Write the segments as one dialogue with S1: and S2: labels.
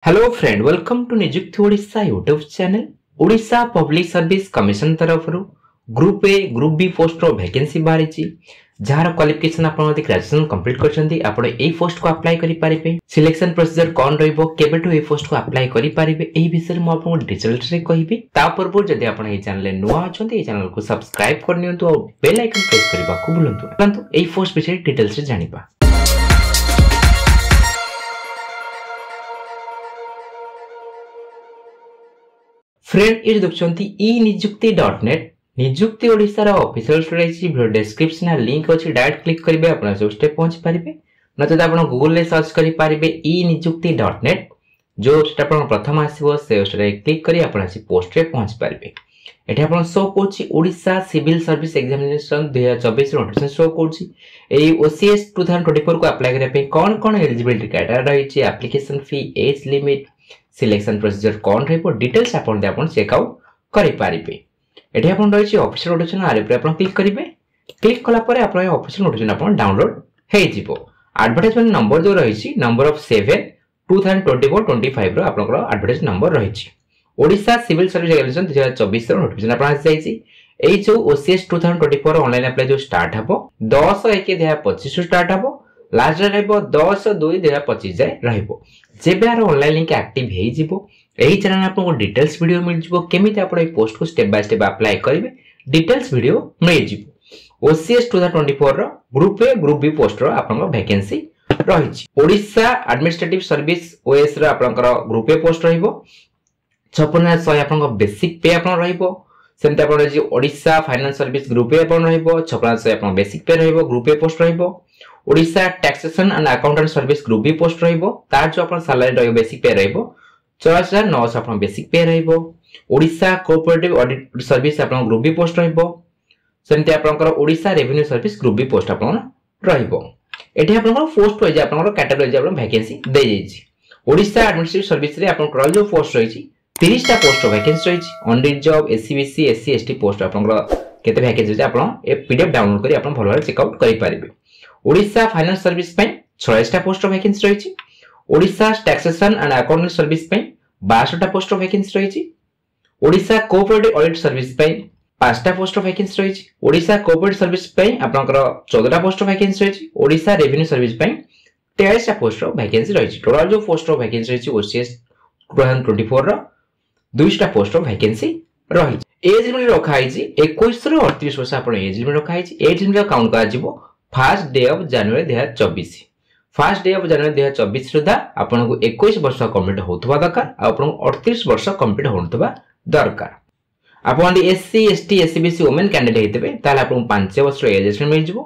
S1: Hello friend, welcome to Niyukti Odisha YouTube channel. Odisha public service commission तरफ group A group B post रो vacancy बाहरी जार qualification आपन graduation complete करछंती आपण एई पोस्ट को अप्लाई करि पारिबे। सिलेक्शन प्रोसीजर कोन रहइबो, केबेटू एई पोस्ट को अप्लाई करि पारिबे, एई विषय रे म आपन डिटेल्स रे कहिबी। ता पूर्व जदि आपन एई चैनल ले नुवा अछंती एई चैनल को सब्सक्राइब करनियंतु और बेल आइकन प्रेस करबा को भूलंतु। परंतु एई पोस्ट विषय डिटेल्स रे जानिबा। फ्रेंड ये देखुंती e-nijukti.net निजुक्ति ओडिशा रा ऑफिशियल स्टोरेज वीडियो डिस्क्रिप्शन रे लिंक अछि, डायरेक्ट क्लिक करिवे आपण जो स्टेप पहुंच पारिबे। नते आपण गूगल रे सर्च करि पारिबे e-nijukti.net, जो स्टेप आपण प्रथम आसीबो से स्टेप क्लिक करी आपण आसी पोस्ट रे पहुंच पारिबे। एठी आपण शो कोछि Odisha civil service examination 2024 notification शो कोछि। एई ओसीएस 2024 को अप्लाई करे पे कोन एलिजिबिलिटी क्राइटेरिया रहिछि, application fee, age limit, selection procedure कोन रहइबो, डिटेल्स आपण चेक आउट करि पारिबे। एठी आपण रहिछि ऑफिशियल नोटिफिकेशन आरे पे आपण क्लिक करिवे। क्लिक कला परे आपण ऑफिशियल नोटिफिकेशन आपण डाउनलोड हे जिवो। एडवर्टाइजमेंट नंबर जो रहिछि नंबर ऑफ 7 2024-25 रो आपनकर एडवर्टाइज नंबर रहिछि। ओडिशा सिविल सर्विस एग्जामिनेशन 2024 रो नोटिफिकेशन आपण आसी जाइछि। एई जो ओसीएस 2024 ऑनलाइन अप्लाई जो स्टार्ट हबो 10/1/2025 स्टार्ट हबो, लास्ट रहइबो 10/2/2025 जाय रहइबो। जेबे आरो ऑनलाइन लिंक एक्टिव हे जिवो, एही चैनल आपको डिटेल्स वीडियो मिल जिवो। केमिति आपण ए पोस्ट को स्टेप बाय स्टेप अप्लाई करिवे, डिटेल्स वीडियो मिल जिवो। ओसीएस 2024 रो group A group B post रो आपन वैकेंसी रहिछि। ओडिशा एडमिनिस्ट्रेटिव सर्विस ओएस रो आपन ग्रुप ए पोस्ट रहिबो। 56,100 आपन बेसिक पे आपन रहिबो। सेमते आपन जे Odisha finance service group A आपन रहिबो। 56,100 आपन बेसिक पे रहिबो, ग्रुप ए पोस्ट रहिबो। Odisha taxation and accountant service group B post रहिबो। तार जो आपन सैलरी रहिबो बेसिक पे रहिबो 54,900 आपन बेसिक पे रहिबो। ओडिशा कोऑपरेटिव ऑडिट सर्विस आपन ग्रुप बी पोस्ट रहिबो। सेमते आपन Odisha revenue service group B post आपन रहिबो। एठी आपन पोस्ट होय जे आपन कैटेगरी आपन वैकेंसी दे जाइछि। ओडिशा एडमिनिस्ट्रेटिव सर्विस रे आपन जो पोस्ट रहिछि 30 टा पोस्ट वैकेंसी रहिछि। Unreserved SCBC SC ST post आपन केते वैकेंसी जे आपन ए पीडीएफ डाउनलोड करी आपन भलो चेक आउट करि पारिबे। ओडिशा फाइनेंस सर्विस पे 46 टा पोस्ट वैकेंसी रहिछि। Odisha taxation and accountant service पे 62 टा पोस्ट वैकेंसी रहिछि। ओडिशा कोऑपरेटिव ऑडिट सर्विस पे 5 टा पोस्ट वैकेंसी रहिछि। ओडिशा कोऑपरेटिव सर्विस पे आपनकर 14 टा पोस्ट वैकेंसी रहिछि। ओडिशा रेवेन्यू सर्विस पे 23 टा पोस्ट वैकेंसी रहिछि। टोटल जो पोस्ट वैकेंसी रहिछि ओसीएस 2024 रो 200 टा पोस्ट वैकेंसी रहिछि। एज लिमिट रखा आइछि 21 रो 38 वर्ष आपन एज लिमिट रखा आइछि। एज लिमिट काउंट करा जिवो first day of January 2024। First day of January 2024 सुधा आपन को 21 वर्ष कंप्लीट होतबा दरकार, आपन 38 वर्ष कंप्लीट होतबा दरकार। आपन SC ST SCBC women candidate हेतबे ताले आपन 5 वर्ष एज लिमिट मिल जिवो।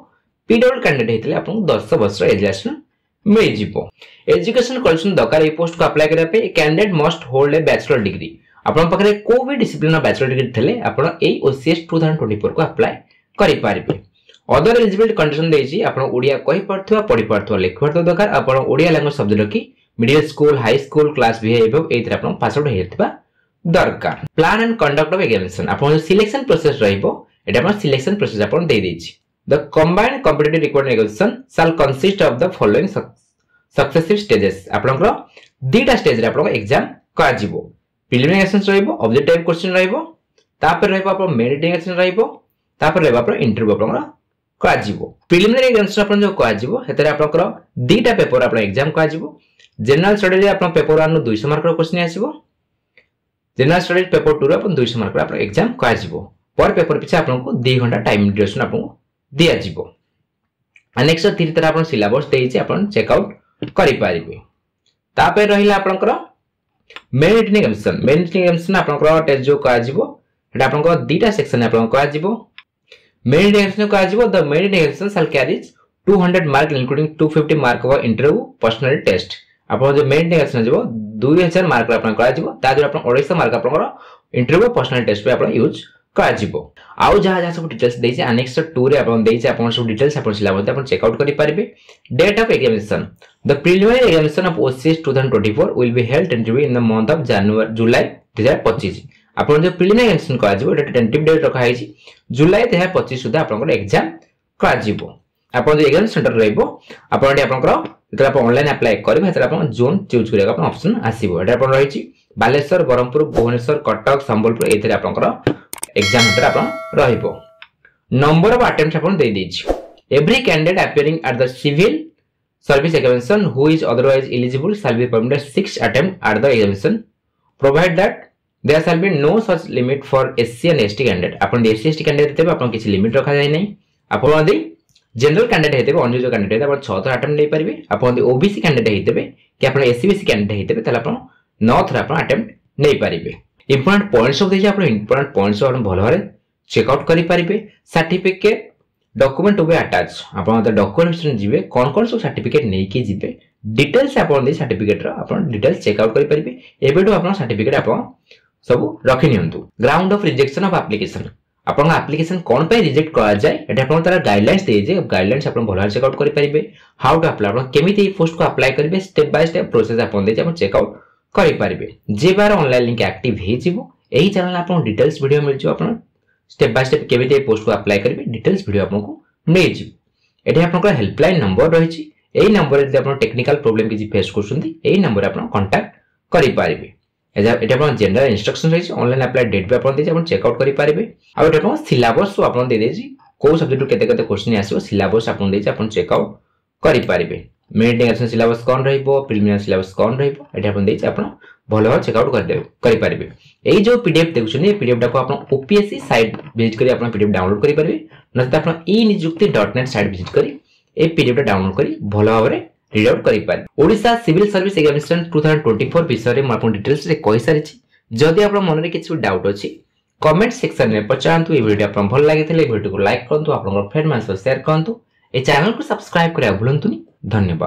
S1: पीडब्ल्यू कैंडिडेट हेतले आपन 10 वर्ष एज लिमिट मिल जिवो। एजुकेशन क्वालिफिकेशन दरकार ए पोस्ट को अप्लाई करा पे candidate must hold a bachelor degree. आपन पकरे को भी डिसिप्लिन बैचलर डिग्री थले आपन ए ओसीएस 2024 को अप्लाई करि पारिबे। अदर एलिजिबिलिटी कंडीशन देछि आपन ओडिया कहि परथवा पढि परथवा लिखि परथवा दरकार। आपन ओडिया लैंग्वेज सब्जेक्ट की middle school high school class B above एथरा आपन पास आउट हेतबा दरकार। Plan and conduct of examination आपन सिलेक्शन प्रोसेस रहिबो, एटा आपन सिलेक्शन प्रोसेस आपन दे देछि। The combined competitive requirement examination shall consist of the following successive stages. आपनकर दीटा स्टेज रे आपन एग्जाम का जिवो। प्रिलिमिनरी एग्जामिनेशन रहिबो, ऑब्जेक्टिव क्वेश्चन रहिबो, तापर रहिबो आपन मेरिट एग्जामिनेशन रहिबो, तापर रहिबो आपन इंटरव्यू आपन का जिवो। प्रिलिमिनरी एग्जामिनेशन आपन जो का जिवो हेतरे आपनकर दीटा पेपर आपन एग्जाम का जिवो। जनरल स्टडी रे आपन पेपर 1 नु 200 मार्क रो क्वेश्चन आसीबो। जनरल स्टडी पेपर 2 रो आपन 200 मार्क रो आपन एग्जाम का जिवो। पर पेपर पिछे आपन को 2 घंटा टाइम ड्यूरेशन आपन दिया जिवो। नेक्स्ट धीरे धीरे आपन सिलेबस देइछि आपन चेक आउट करि पारिबे। तापर रहिला आपनकर मेरिट एग्जामिनेशन। मेरिट एग्जामिनेशन आपनकर टेस्ट जो का जिवो एटा आपनकर दीटा सेक्शन आपन का जिवो। मेरिट एग्जामिनेशन का जिवो the merit examination shall carries 200 mark including 250 mark of interview personal test. आपन जो मेरिट एग्जामिनेशन जिवो 2000 मार्क आपन का जिवो, ता जो आपन 250 मार्क आपन इंटरव्यू पर्सनल टेस्ट पे आपन यूज का जिवो। आउ जहा सब डिटेल्स देइछि एनेक्स 2 रे आपन देइछि आपन सब डिटेल्स आपन सिलेबस आपन चेक आउट करि पारिबे। Date of examination the preliminary examination of OCS 2024 will be held tentatively in the month of July 2025। आपन जो प्रिलिमिनरी एग्जामिनेशन का जिवो एटा टेंटिव डेट रखा आइछि जुलाई 2025 सुधा आपन एग्जाम का जिवो। आपन जो एग्जाम सेंटर रहइबो आपन आपनकर जेतला आपन ऑनलाइन अप्लाई करबे हेतला आपन जोन चूज करिया आपन ऑप्शन आसीबो एटा आपन रहिछि बालेश्वर बरहमपुर भुवनेश्वर कटक संबलपुर एथरे आपनकर एग्जाम सेंटर आपन रहइबो नंबर ऑफ अटेम्प्ट्स आपन दे दिछि every candidate appearing at the civil service examination who is otherwise eligible shall be permitted 6 attempt at the examination provide that there shall be no such limit for SC and ST candidate आपन SC ST candidate हेतबे आपन किछि limit रखा जाय नै आपन यदि general candidate हेतबे अन्य जो कैंडिडेट आपन 6 थर अटेम्प्ट नै परिबे आपन यदि ओबीसी कैंडिडेट हेतबे कि आपन एससी बीसी कैंडिडेट हेतबे तले आपन 9 थर आपन अटेम्प्ट नै परिबे इंपोर्टेंट पॉइंट्स ऑफ दिस आपन इंपोर्टेंट पॉइंट्स आपन भलो भारे चेक आउट करि परिबे certificate document to be attach आपन द डॉक्यूमेंट्स जिवे कोन सब सर्टिफिकेट नै के जिवे डिटेल्स आपन दे सर्टिफिकेट रो आपन डिटेल्स चेक आउट करि परिबे एबेटो आपन सर्टिफिकेट आपन सब रखि नियंतु ground of rejection of application आपन एप्लीकेशन कोन पे रिजेक्ट करा जाय एटा आपन तार गाइडलाइंस दे जे गाइडलाइंस आपन भलो चेक आउट करि परिबे हाउ टू अप्लाई आपन केमिति पोस्ट को अप्लाई करबे स्टेप बाय स्टेप प्रोसेस आपन दे जे आपन चेक आउट करि परिबे जे बार ऑनलाइन लिंक एक्टिव हे जिवो एही चैनल आपन डिटेल्स वीडियो मिल जो आपन स्टेप बाय स्टेप केमिति पोस्ट को अप्लाई करबे डिटेल्स वीडियो आपन को नै जी एठी आपन हेल्पलाइन नंबर रहिछि एही नंबर रे आपन टेक्निकल प्रॉब्लम किछि फेस करछुंती एही नंबर आपन कांटेक्ट करि परिबे एटा आपन जनरल इंस्ट्रक्शन रहिछि ऑनलाइन अप्लाई डेट पे आपन दे आपन चेक आउट करि परिबे आ एटा आपन सिलेबस आपन दे देछि को सब्जेक्ट केते केते क्वेश्चन आसीबो सिलेबस आपन देछि आपन चेक आउट करि परिबे मेन टेक्निकल सिलेबस कोन रहिबो प्रीलिमिनरी सिलेबस कोन रहिबो एटा आपन देछि आपन भलो चेक आउट करि परिबे एई जो पीडीएफ देखुछन ए पीडीएफ टाको आपन ओपीएससी साइट विजिट करी आपन पीडीएफ डाउनलोड करि परिबे नते आपन e-nijukti.net साइट विजिट करी ए पीडीएफ डाउनलोड करी भलो भाबरे रीड आउट करि पारे ओडिसा सिविल सर्विस एग्जामिनेशन 2024 विषय रे म आपन डिटेल्स रे कहि सारिछि जदि आपन मन रे किछु डाउट अछि कमेंट सेक्शन में पचारंतु ए वीडियो आपन भल लागितले वीडियो को लाइक करंतु आपन फ्रेंड मान शेयर करंतु ए चैनल को सब्सक्राइब करिया भूलंतुनी धन्यवाद।